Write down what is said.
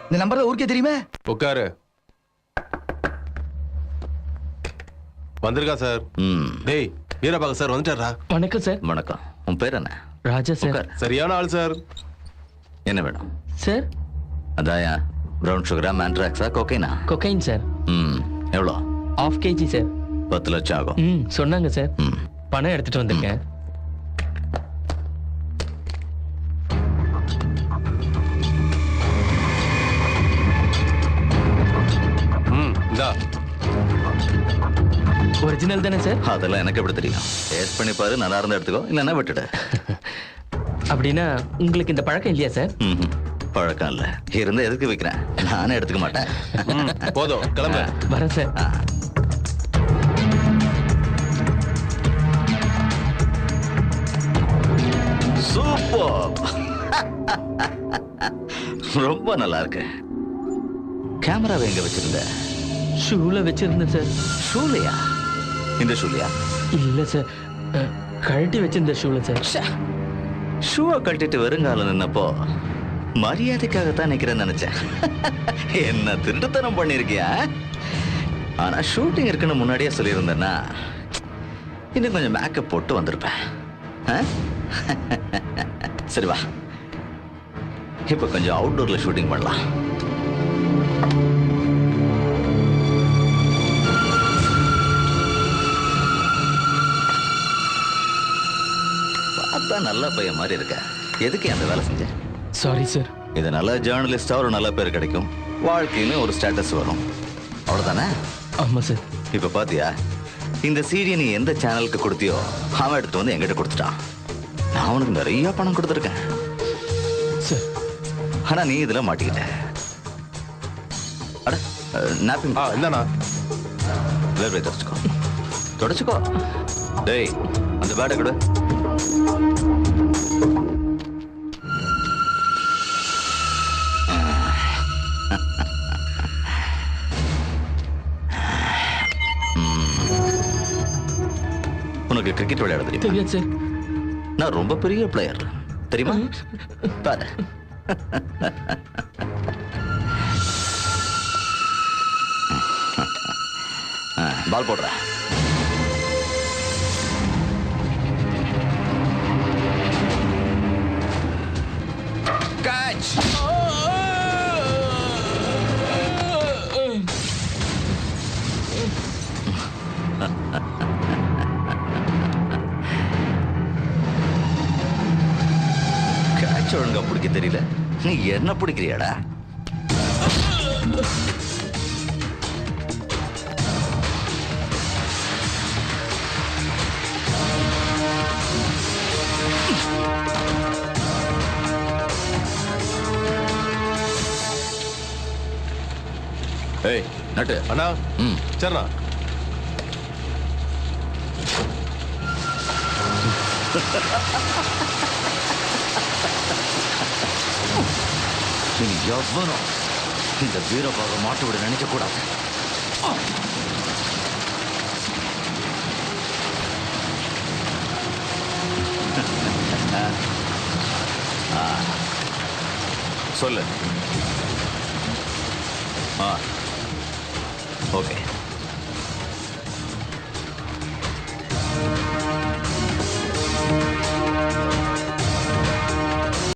இந்த நம்பர் தான் ஊருக்கே தெரியுமே. உட்காரு. வந்திருக்கா சார்? டேய் வீரபாக சார் வந்துட்டாரா? வணக்கம் சார். வணக்கம். உன் பேர் என்ன? ராஜா சார். சரியான ஆள் சார். என்ன வேணும் சார்? அதாயா ப்ரௌன் சுகரா, மேண்ட்ராக்ஸா, கொக்கைனா? Cocaine sir. எவ்வளோ? ½ kg சார். 10 லட்சம் ஆகும். சொன்னாங்க சார். பணம் எடுத்துட்டு வந்திருக்கேன். ஒரிஜினல் தானே சார்? அதெல்லாம் எனக்கு எப்படி தெரியும்? டேஸ்ட் பண்ணி பாரு, நல்லா இருந்தா எடுத்துக்கோ, இல்லைன்னா விட்டுடு. அப்படின்னா உங்களுக்கு இந்த பழக்கம் இல்லையா சார்? பழக்கம் இல்ல. இருந்து எதுக்கு வைக்கிறேன்? நானே எடுத்துக்க மாட்டேன். போதும், கிளம்பு. வரேன் சார். சூப்பர். ரொம்ப நல்லா இருக்கு. கேமராவை எங்க வச்சிருந்த? ஷூல வச்சிருந்தேன் சார். ஷூலையா? இந்த ஷூலையா? இல்ல சார், கழட்டி வச்சிருந்த ஷூல சார். ஷூவை கழட்டிட்டு வெறுங்கால நின்னப்போ மரியாதைக்காகத்தான் நிக்கிறேன்னு நினைச்சேன். என்ன திருட்டுத்தனம் பண்ணிருக்கியா? ஆனா ஷூட்டிங் இருக்குன்னு முன்னாடியே சொல்லியிருந்தேன்னா இன்னும் கொஞ்சம் மேக்கப் போட்டு வந்திருப்பேன். சரி வா, இப்ப கொஞ்சம் அவுட்டோர்ல ஷூட்டிங் பண்ணலாம். பார்த்தா நல்ல பையன் மாதிரி இருக்க. எதுக்கு அந்த வேலை செஞ்ச? Sorry sir. இது நல்ல ஜேர்னலிஸ்டா ஒரு நல்ல பேர் கிடைக்கும், வாழ்க்கையில ஒரு ஸ்டேட்டஸ் வரும், அவ்வளவுதானே? ஆமா சார். இப்ப பாத்தியா, இந்த சீடியை நீ எந்த சேனலுக்கு கொடுத்தியோ அவன் எடுத்துட்டு வந்து எங்கிட்ட கொடுத்துட்டான். நான் அவனுக்கு நிறைய பணம் கொடுத்துருக்கேன் சார். ஆனா நீ இதுல மாட்டிக்கிட்ட. அட நாப்பிங் என்னண்ணா? வேர்வை தொடச்சுக்கோ, தொடச்சுக்கோ. டேய் அந்த பேட்டை கொடு. உனக்கு கிரிக்கெட் விளையாட தெரியுமா? தெரியாது சார். நான் ரொம்ப பெரிய பிளேயர் தெரியுமா? பாரு. பால் போடுற. கேட்ச். கேட்ச் ஒழுங்கா பிடிக்க தெரியல, நீ என்ன பிடிக்கிறியாடா? ஏய் நட்டு. அண்ணா. சரிண்ணா. நீ எவ்வளோ இந்த வீரபாக மாட்டு விட நினைக்க கூடாது. சொல்லு. ஓகே.